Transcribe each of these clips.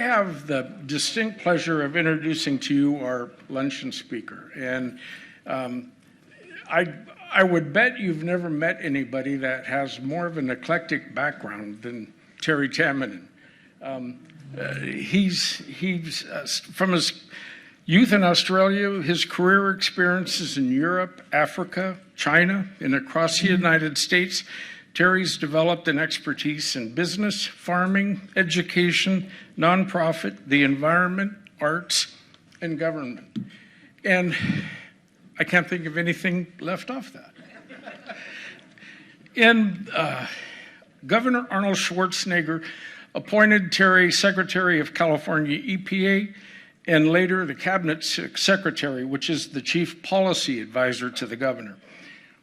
have the distinct pleasure of introducing to you our luncheon speaker. And I would bet you've never met anybody that has more of an eclectic background than Terry Tamminen. He's from his youth in Australia, his career experiences in Europe, Africa, China, and across the United States. Terry's developed an expertise in business, farming, education, nonprofit, the environment, arts, and government. And I can't think of anything left off that. And Governor Arnold Schwarzenegger appointed Terry Secretary of California EPA and later the Cabinet Secretary, which is the Chief Policy Advisor to the Governor,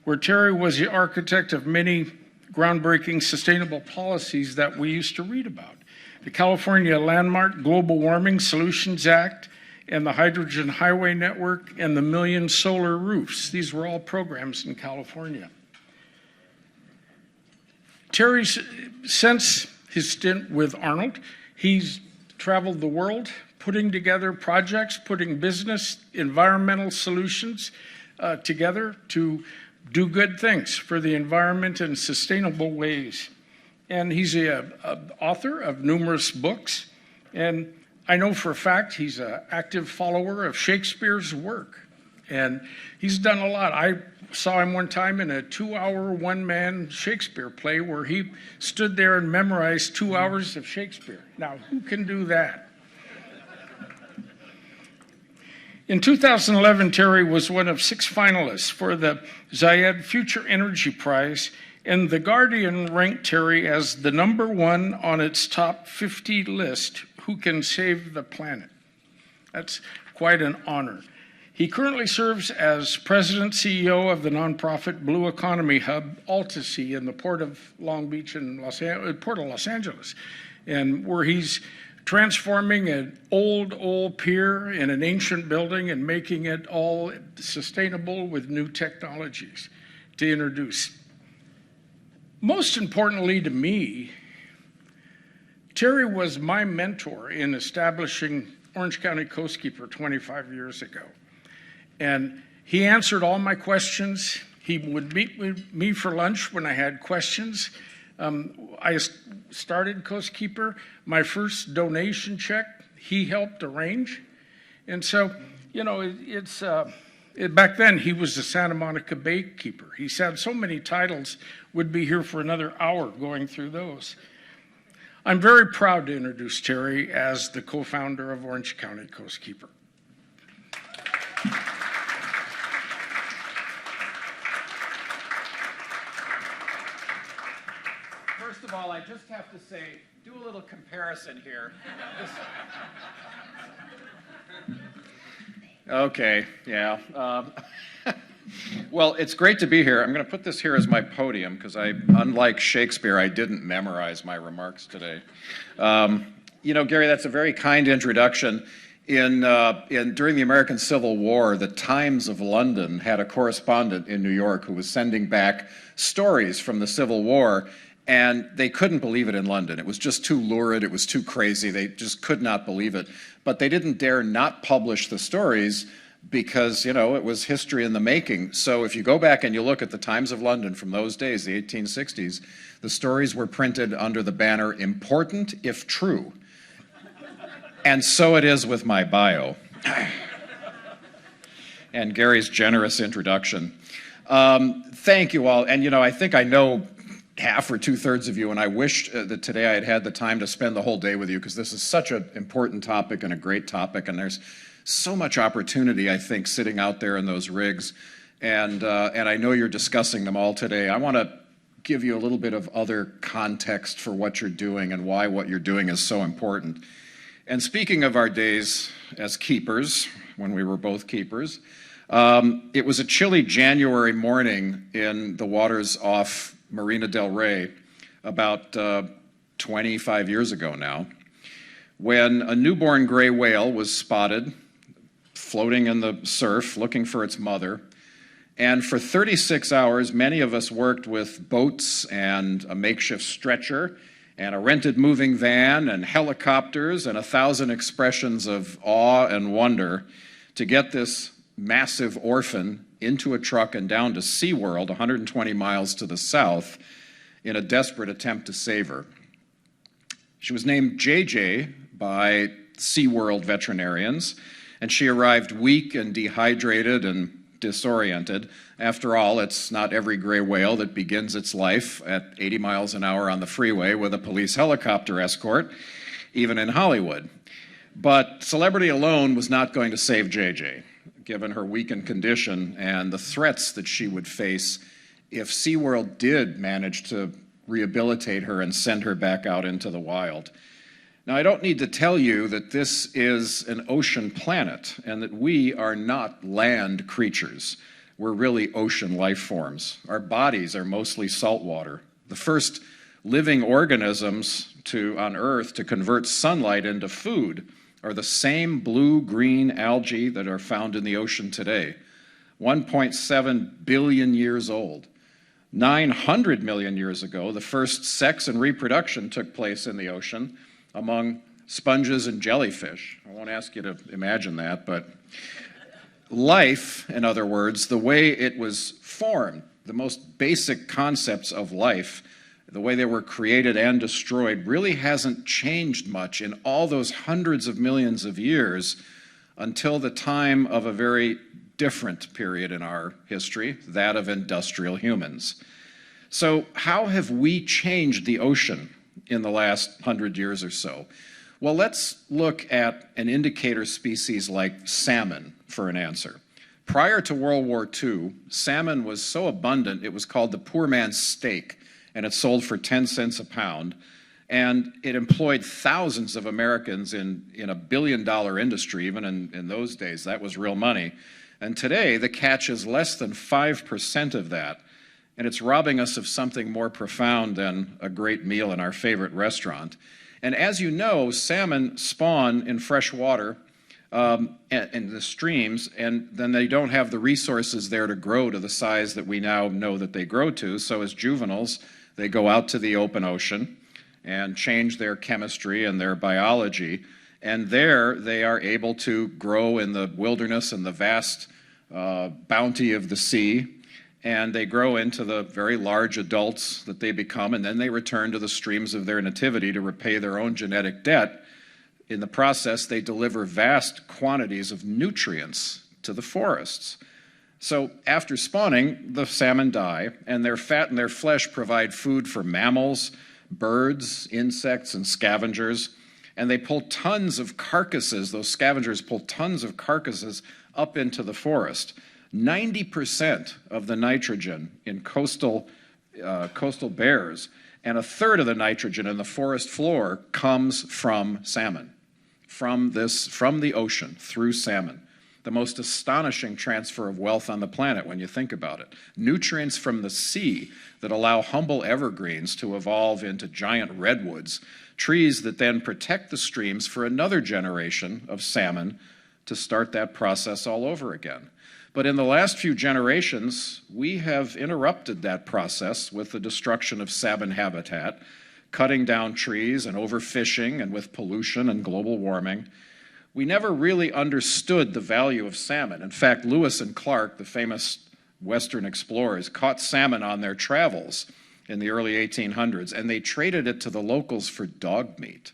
where Terry was the architect of many groundbreaking sustainable policies that we used to read about. The California Landmark Global Warming Solutions Act and the Hydrogen Highway Network and the Million Solar Roofs. These were all programs in California. Terry, since his stint with Arnold, he's traveled the world putting together projects, putting business, environmental solutions together to do good things for the environment in sustainable ways. And he's an author of numerous books, and I know for a fact he's an active follower of Shakespeare's work, and he's done a lot. I saw him one time in a 2-hour one-man Shakespeare play where he stood there and memorized 2 hours of Shakespeare. Now, who can do that? In 2011, Terry was one of 6 finalists for the Zayed Future Energy Prize, and The Guardian ranked Terry as the #1 on its top 50 list, who can save the planet. That's quite an honor. He currently serves as President CEO of the nonprofit Blue Economy Hub, AltaSea, in the Port of Long Beach and Port of Los Angeles, and where he's transforming an old pier in an ancient building and making it all sustainable with new technologies to introduce. Most importantly to me, Terry was my mentor in establishing Orange County Coastkeeper 25 years ago. And he answered all my questions. He would meet with me for lunch when I had questions. I started Coastkeeper. My first donation check, he helped arrange. And so, you know, back then he was the Santa Monica Bay Keeper. He's had so many titles, would be here for another hour going through those. I'm very proud to introduce Terry as the co-founder of Orange County Coastkeeper. First of all, I just have to say, do a little comparison here. Okay, yeah. Well, it's great to be here. I'm going to put this here as my podium because unlike Shakespeare, I didn't memorize my remarks today. You know, Gary, that's a very kind introduction. During the American Civil War, the Times of London had a correspondent in New York who was sending back stories from the Civil War, and they couldn't believe it in London. It was just too lurid. It was too crazy. They just could not believe it. But they didn't dare not publish the stories because, you know, it was history in the making. So if you go back and you look at the Times of London from those days, the 1860s, the stories were printed under the banner, "Important if true." And so it is with my bio. And Gary's generous introduction. Thank you all. And, you know, I think I know half or 2/3 of you, and I wish that today I had had the time to spend the whole day with you because this is such an important topic and a great topic, and there's so much opportunity, I think, sitting out there in those rigs. And I know you're discussing them all today. I want to give you a little bit of other context for what you're doing and why what you're doing is so important. And speaking of our days as keepers, when we were both keepers, it was a chilly January morning in the waters off Marina del Rey about 25 years ago now, when a newborn gray whale was spotted floating in the surf looking for its mother. And for 36 hours, many of us worked with boats and a makeshift stretcher and a rented moving van and helicopters and 1,000 expressions of awe and wonder to get this massive orphan into a truck and down to SeaWorld, 120 miles to the south, in a desperate attempt to save her. She was named JJ by SeaWorld veterinarians, and she arrived weak and dehydrated and disoriented. After all, it's not every gray whale that begins its life at 80 miles an hour on the freeway with a police helicopter escort, even in Hollywood. But celebrity alone was not going to save JJ, given her weakened condition and the threats that she would face if SeaWorld did manage to rehabilitate her and send her back out into the wild. Now, I don't need to tell you that this is an ocean planet and that we are not land creatures. We're really ocean life forms. Our bodies are mostly saltwater. The first living organisms on Earth to convert sunlight into food are the same blue-green algae that are found in the ocean today, 1.7 billion years old. 900 million years ago, the first sex and reproduction took place in the ocean among sponges and jellyfish. I won't ask you to imagine that, but life, in other words, the way it was formed, the most basic concepts of life, the way they were created and destroyed, really hasn't changed much in all those hundreds of millions of years until the time of a very different period in our history, that of industrial humans. So how have we changed the ocean in the last 100 years or so? Well, let's look at an indicator species like salmon for an answer. Prior to World War II, salmon was so abundant it was called the poor man's steak, and it sold for 10 cents a pound. And it employed thousands of Americans in a billion-dollar industry. Even in those days, that was real money. And today, the catch is less than 5% of that. And it's robbing us of something more profound than a great meal in our favorite restaurant. And as you know, salmon spawn in fresh water in the streams, and then they don't have the resources there to grow to the size that we now know that they grow to. So as juveniles, they go out to the open ocean and change their chemistry and their biology. And there they are able to grow in the wilderness and the vast bounty of the sea. And they grow into the very large adults that they become, and then they return to the streams of their nativity to repay their own genetic debt. In the process, they deliver vast quantities of nutrients to the forests. So after spawning, the salmon die, and their fat and their flesh provide food for mammals, birds, insects, and scavengers. And they pull tons of carcasses, those scavengers pull tons of carcasses up into the forest. 90% of the nitrogen in coastal bears and a third of the nitrogen in the forest floor comes from salmon, from the ocean through salmon. The most astonishing transfer of wealth on the planet when you think about it. Nutrients from the sea that allow humble evergreens to evolve into giant redwoods, trees that then protect the streams for another generation of salmon to start that process all over again. But in the last few generations, we have interrupted that process with the destruction of salmon habitat, cutting down trees and overfishing, and with pollution and global warming. We never really understood the value of salmon. In fact, Lewis and Clark, the famous Western explorers, caught salmon on their travels in the early 1800s, and they traded it to the locals for dog meat.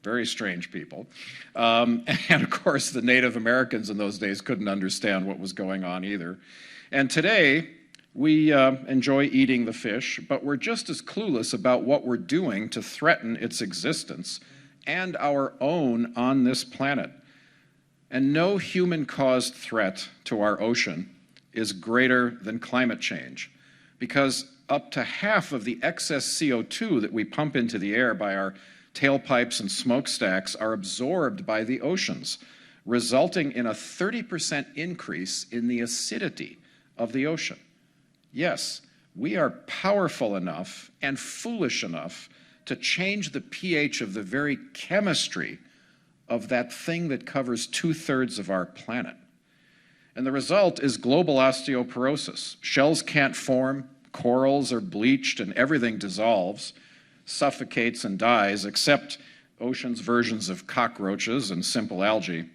Very strange people. And of course, the Native Americans in those days couldn't understand what was going on either. And today, we enjoy eating the fish, but we're just as clueless about what we're doing to threaten its existence and our own on this planet. And no human-caused threat to our ocean is greater than climate change, because up to half of the excess CO2 that we pump into the air by our tailpipes and smokestacks are absorbed by the oceans, resulting in a 30% increase in the acidity of the ocean. Yes, we are powerful enough and foolish enough to change the pH of the very chemistry of that thing that covers 2/3 of our planet. And the result is global osteoporosis. Shells can't form, corals are bleached, and everything dissolves. suffocates and dies, except ocean's versions of cockroaches and simple algae.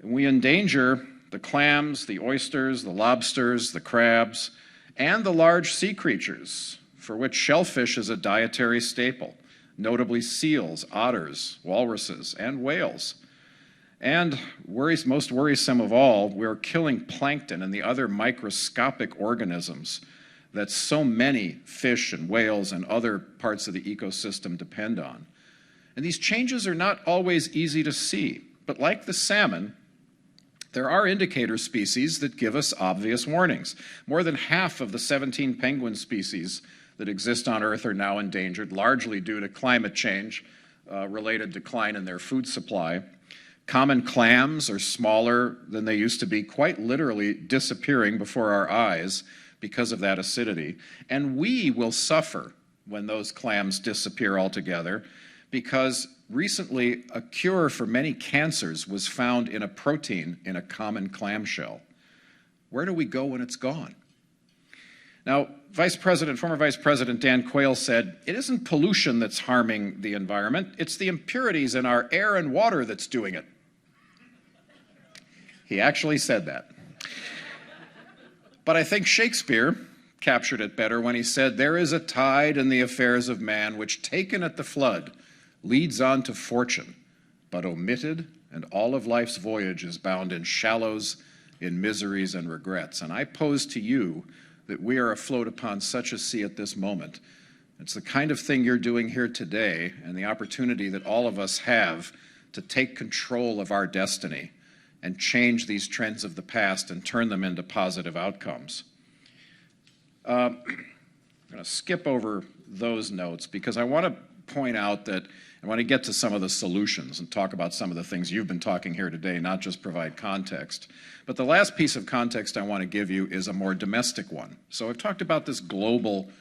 And we endanger the clams, the oysters, the lobsters, the crabs, and the large sea creatures, for which shellfish is a dietary staple, notably seals, otters, walruses, and whales. And most worrisome of all, we're killing plankton and the other microscopic organisms that so many fish and whales and other parts of the ecosystem depend on. And these changes are not always easy to see, but like the salmon, there are indicator species that give us obvious warnings. More than half of the 17 penguin species that exist on Earth are now endangered, largely due to climate change, related decline in their food supply. Common clams are smaller than they used to be, quite literally disappearing before our eyes because of that acidity. And we will suffer when those clams disappear altogether, because recently a cure for many cancers was found in a protein in a common clamshell. Where do we go when it's gone? Now, former Vice President Dan Quayle said, "It isn't pollution that's harming the environment, it's the impurities in our air and water that's doing it." He actually said that. But I think Shakespeare captured it better when he said, "There is a tide in the affairs of man which, taken at the flood, leads on to fortune, but omitted, and all of life's voyage is bound in shallows, in miseries and regrets." And I pose to you that we are afloat upon such a sea at this moment. It's the kind of thing you're doing here today, and the opportunity that all of us have to take control of our destiny and change these trends of the past and turn them into positive outcomes. I'm going to skip over those notes because I want to point out that I want to get to some of the solutions and talk about some of the things you've been talking here today, not just provide context. But the last piece of context I want to give you is a more domestic one. So I've talked about this global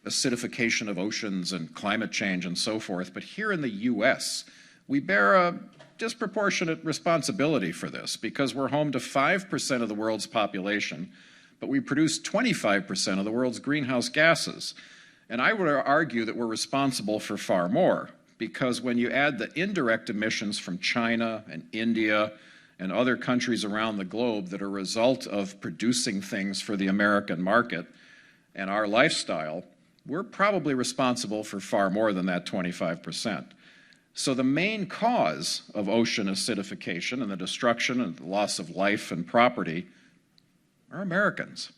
acidification of oceans and climate change and so forth, but here in the US, we bear a disproportionate responsibility for this because we're home to 5% of the world's population, but we produce 25% of the world's greenhouse gases. And I would argue that we're responsible for far more, because when you add the indirect emissions from China and India and other countries around the globe that are a result of producing things for the American market and our lifestyle, we're probably responsible for far more than that 25%. So the main cause of ocean acidification and the destruction and the loss of life and property are Americans.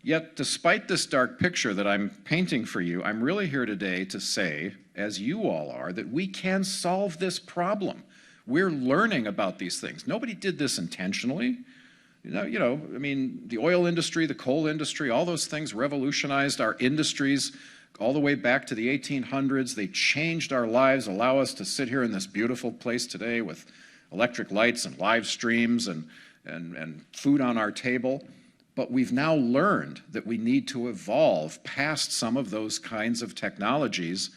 Yet, despite this dark picture that I'm painting for you, I'm really here today to say, as you all are, that we can solve this problem. We're learning about these things. Nobody did this intentionally. The oil industry, the coal industry, all those things revolutionized our industries all the way back to the 1800s. They changed our lives, allow us to sit here in this beautiful place today with electric lights and live streams and food on our table. But we've now learned that we need to evolve past some of those kinds of technologies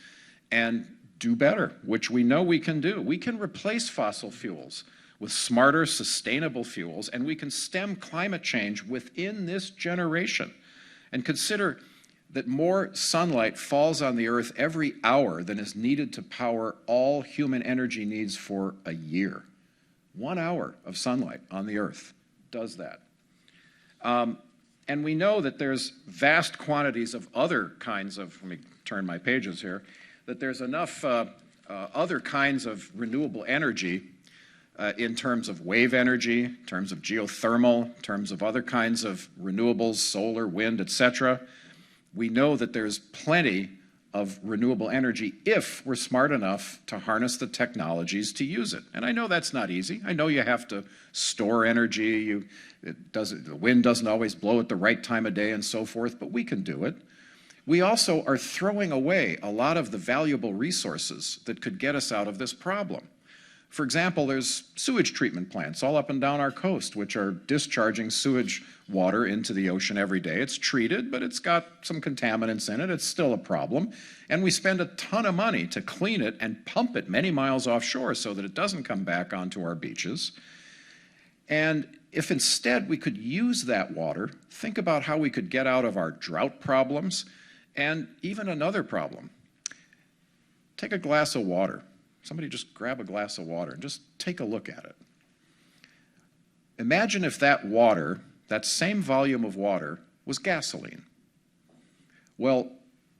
and do better, which we know we can do. We can replace fossil fuels with smarter, sustainable fuels, and we can stem climate change within this generation. And consider that more sunlight falls on the Earth every hour than is needed to power all human energy needs for a year. 1 hour of sunlight on the Earth does that. And we know that there's vast quantities of other kinds of, let me turn my pages here, that there's enough other kinds of renewable energy in terms of wave energy, in terms of geothermal, in terms of other kinds of renewables, solar, wind, etc. We know that there's plenty of renewable energy if we're smart enough to harness the technologies to use it. And I know that's not easy. I know you have to store energy. The wind doesn't always blow at the right time of day and so forth, but we can do it. We also are throwing away a lot of the valuable resources that could get us out of this problem. For example, there's sewage treatment plants all up and down our coast, which are discharging sewage water into the ocean every day. It's treated, but it's got some contaminants in it. It's still a problem. And we spend a ton of money to clean it and pump it many miles offshore so that it doesn't come back onto our beaches. And if instead we could use that water, think about how we could get out of our drought problems and even another problem. Take a glass of water. Somebody just grab a glass of water and just take a look at it. Imagine if that water, that same volume of water, was gasoline. Well,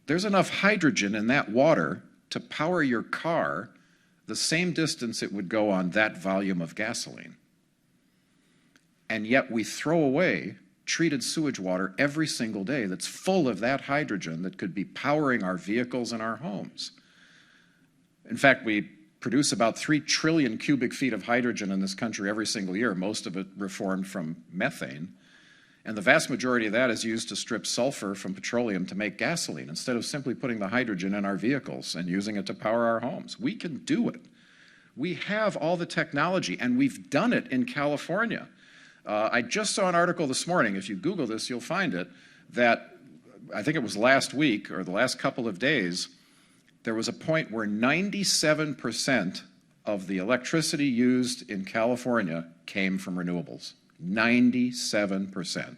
there's enough hydrogen in that water to power your car the same distance it would go on that volume of gasoline. And yet we throw away treated sewage water every single day that's full of that hydrogen that could be powering our vehicles and our homes. In fact, we produce about 3 trillion cubic feet of hydrogen in this country every single year, most of it reformed from methane. And the vast majority of that is used to strip sulfur from petroleum to make gasoline, instead of simply putting the hydrogen in our vehicles and using it to power our homes. We can do it. We have all the technology, and we've done it in California. I just saw an article this morning, if you Google this, you'll find it, that I think it was last week or the last couple of days, there was a point where 97% of the electricity used in California came from renewables. 97%.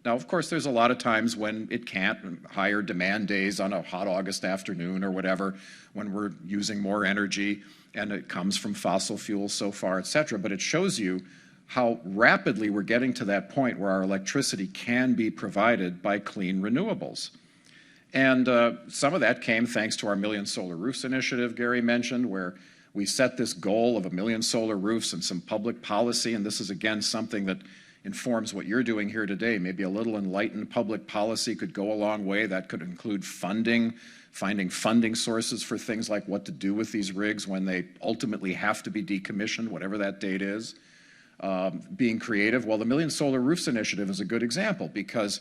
Now, of course, there's a lot of times when it can't, higher demand days on a hot August afternoon or whatever, when we're using more energy and it comes from fossil fuels so far, et cetera. But it shows you how rapidly we're getting to that point where our electricity can be provided by clean renewables. And some of that came thanks to our Million Solar Roofs initiative Gary mentioned, where we set this goal of 1 million solar roofs and some public policy, and this is again something that informs what you're doing here today. Maybe a little enlightened public policy could go a long way. That could include funding, finding funding sources for things like what to do with these rigs when they ultimately have to be decommissioned, whatever that date is. Being creative. Well, the Million Solar Roofs initiative is a good example, because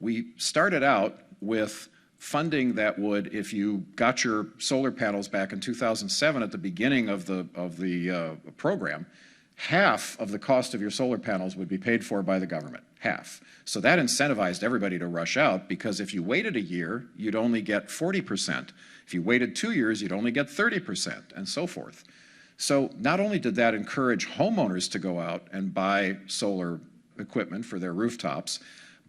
we started out with funding that would, if you got your solar panels back in 2007 at the beginning of the program, half of the cost of your solar panels would be paid for by the government, half. So that incentivized everybody to rush out, because if you waited a year, you'd only get 40%. If you waited 2 years, you'd only get 30%, and so forth. So not only did that encourage homeowners to go out and buy solar equipment for their rooftops,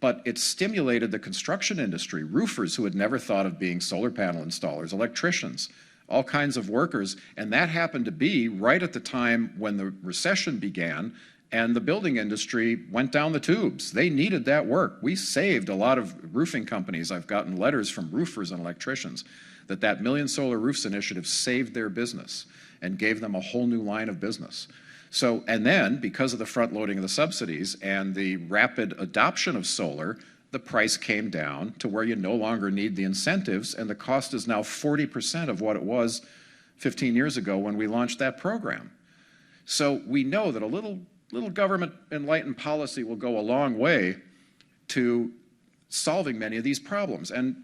but it stimulated the construction industry, roofers who had never thought of being solar panel installers, electricians, all kinds of workers. And that happened to be right at the time when the recession began and the building industry went down the tubes. They needed that work. We saved a lot of roofing companies. I've gotten letters from roofers and electricians that Million Solar Roofs initiative saved their business and gave them a whole new line of business. So, and then, because of the front loading of the subsidies and the rapid adoption of solar, the price came down to where you no longer need the incentives, and the cost is now 40% of what it was 15 years ago when we launched that program. So we know that a little government enlightened policy will go a long way to solving many of these problems, and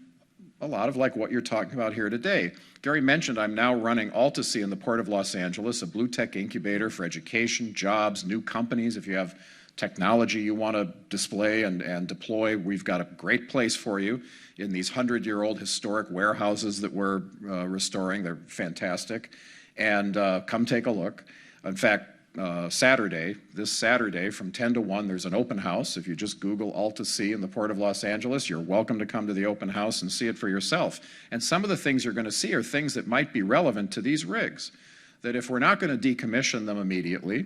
a lot of like what you're talking about here today. Gary mentioned I'm now running AltaSea in the Port of Los Angeles, a blue tech incubator for education, jobs, new companies. If you have technology you want to display and deploy, we've got a great place for you in these 100-year-old historic warehouses that we're restoring. They're fantastic. And come take a look. In fact, this Saturday from 10 to 1, there's an open house. If you just Google AltaSea in the Port of Los Angeles, you're welcome to come to the open house and see it for yourself. And some of the things you're going to see are things that might be relevant to these rigs, that if we're not going to decommission them immediately,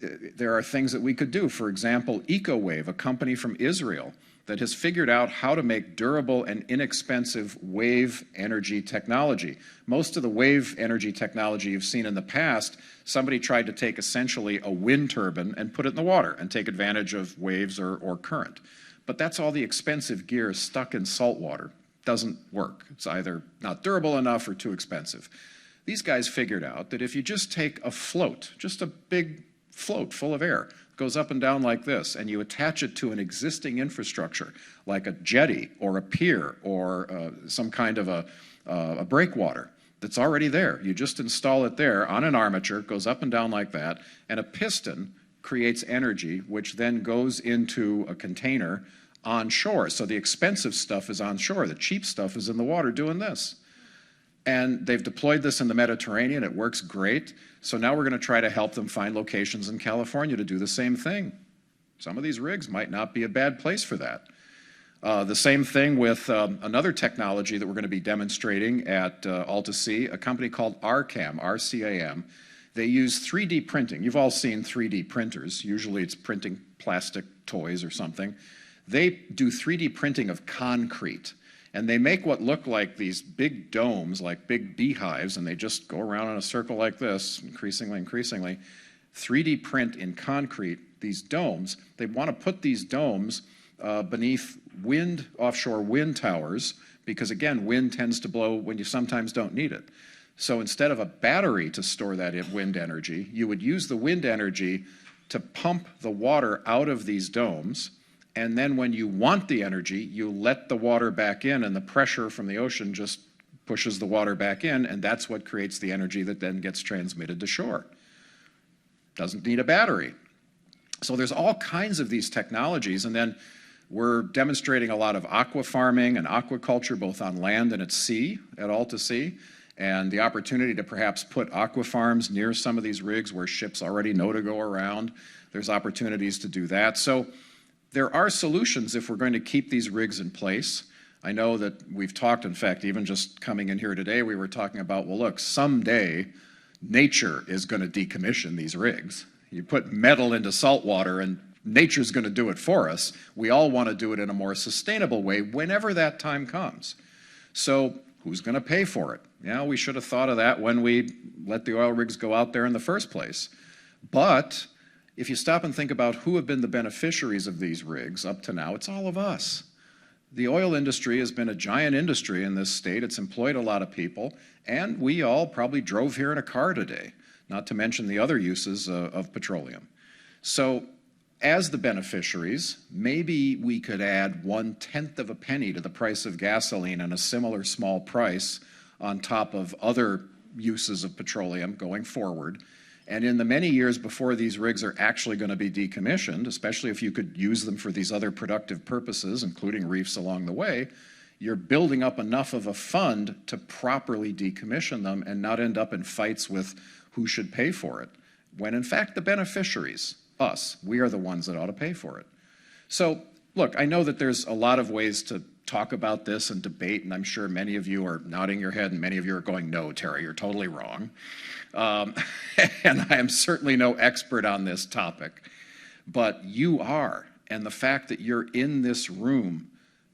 there are things that we could do. For example, EcoWave, a company from Israel that has figured out how to make durable and inexpensive wave energy technology. Most of the wave energy technology you've seen in the past, somebody tried to take essentially a wind turbine and put it in the water and take advantage of waves or current. But that's all the expensive gear stuck in salt water. Doesn't work. It's either not durable enough or too expensive. These guys figured out that if you just take a float, just a big float full of air, goes up and down like this, and you attach it to an existing infrastructure like a jetty or a pier or some kind of a breakwater that's already there. You just install it there on an armature, it goes up and down like that, and a piston creates energy which then goes into a container on shore. So the expensive stuff is on shore, the cheap stuff is in the water doing this. And they've deployed this in the Mediterranean. It works great. So now we're going to try to help them find locations in California to do the same thing. Some of these rigs might not be a bad place for that. The same thing with another technology that we're going to be demonstrating at AltaSea, a company called RCAM, RCAM. They use 3D printing. You've all seen 3D printers. Usually it's printing plastic toys or something. They do 3D printing of concrete. And they make what look like these big domes, like big beehives, and they just go around in a circle like this, increasingly. 3D print in concrete, these domes. They want to put these domes beneath offshore wind towers, because again, wind tends to blow when you sometimes don't need it. So instead of a battery to store that wind energy, you would use the wind energy to pump the water out of these domes. And then when you want the energy, you let the water back in, and the pressure from the ocean just pushes the water back in, and that's what creates the energy that then gets transmitted to shore. Doesn't need a battery. So there's all kinds of these technologies, and then we're demonstrating a lot of aqua farming and aquaculture, both on land and at sea, at AltaSea, and the opportunity to perhaps put aqua farms near some of these rigs where ships already know to go around. There's opportunities to do that. So there are solutions if we're going to keep these rigs in place. I know that we've talked, in fact, even just coming in here today, we were talking about, well, look, someday nature is going to decommission these rigs. You put metal into salt water and nature's going to do it for us. We all want to do it in a more sustainable way whenever that time comes. So who's going to pay for it? Yeah, we should have thought of that when we let the oil rigs go out there in the first place. But if you stop and think about who have been the beneficiaries of these rigs up to now, it's all of us. The oil industry has been a giant industry in this state. It's employed a lot of people, and we all probably drove here in a car today, not to mention the other uses of petroleum. So as the beneficiaries, maybe we could add 1/10 of a penny to the price of gasoline and a similar small price on top of other uses of petroleum going forward. And in the many years before these rigs are actually going to be decommissioned, especially if you could use them for these other productive purposes, including reefs along the way, you're building up enough of a fund to properly decommission them and not end up in fights with who should pay for it, when in fact the beneficiaries, us, we are the ones that ought to pay for it. So look, I know that there's a lot of ways to talk about this and debate, and I'm sure many of you are nodding your head and many of you are going, no, Terry, you're totally wrong. And I am certainly no expert on this topic, but you are. And the fact that you're in this room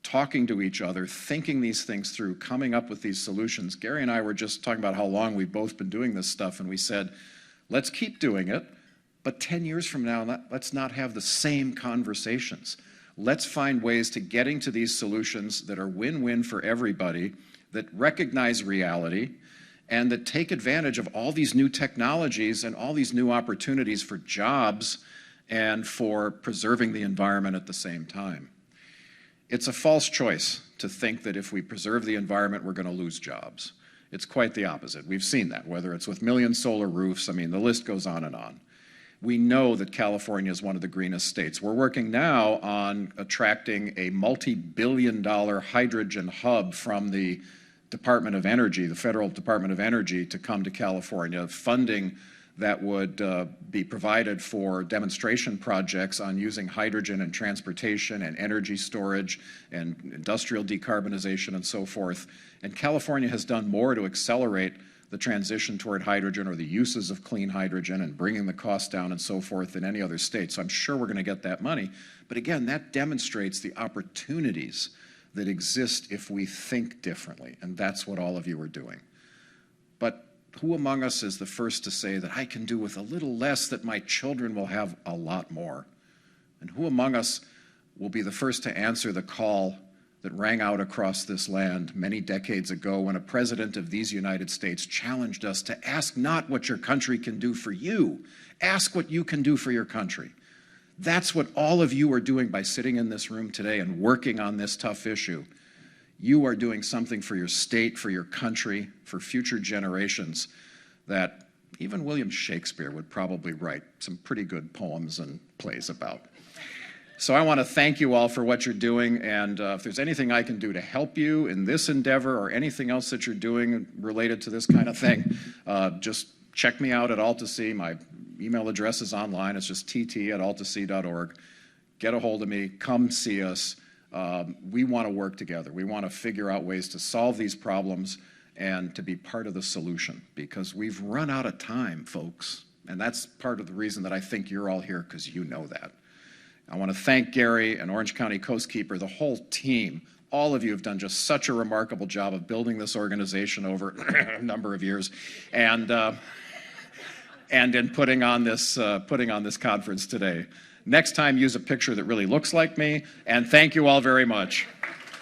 talking to each other, thinking these things through, coming up with these solutions. Gary and I were just talking about how long we've both been doing this stuff, and we said, let's keep doing it, but 10 years from now, let's not have the same conversations. Let's find ways to getting to these solutions that are win-win for everybody, that recognize reality, and that take advantage of all these new technologies and all these new opportunities for jobs and for preserving the environment at the same time. It's a false choice to think that if we preserve the environment, we're going to lose jobs. It's quite the opposite. We've seen that, whether it's with million solar roofs. I mean, the list goes on and on. We know that California is one of the greenest states. We're working now on attracting a multi-billion-dollar hydrogen hub from the Department of Energy, the Federal Department of Energy, to come to California, funding that would be provided for demonstration projects on using hydrogen in transportation and energy storage and industrial decarbonization and so forth. And California has done more to accelerate the transition toward hydrogen or the uses of clean hydrogen and bringing the cost down and so forth than any other state. So I'm sure we're going to get that money. But again, that demonstrates the opportunities that exist if we think differently, and that's what all of you are doing. But who among us is the first to say that I can do with a little less, that my children will have a lot more? And who among us will be the first to answer the call that rang out across this land many decades ago when a president of these United States challenged us to ask not what your country can do for you, ask what you can do for your country. That's what all of you are doing by sitting in this room today and working on this tough issue. You are doing something for your state, for your country, for future generations that even William Shakespeare would probably write some pretty good poems and plays about. So I want to thank you all for what you're doing, and if there's anything I can do to help you in this endeavor or anything else that you're doing related to this kind of thing, just check me out at AltaSea. My email address is online. It's just tt@altasea.org. Get a hold of me. Come see us. We want to work together. We want to figure out ways to solve these problems and to be part of the solution, because we've run out of time, folks. And that's part of the reason that I think you're all here, because you know that. I want to thank Gary and Orange County Coastkeeper, the whole team. All of you have done just such a remarkable job of building this organization over a number of years, and in putting on this conference today. Next time, use a picture that really looks like me, and thank you all very much.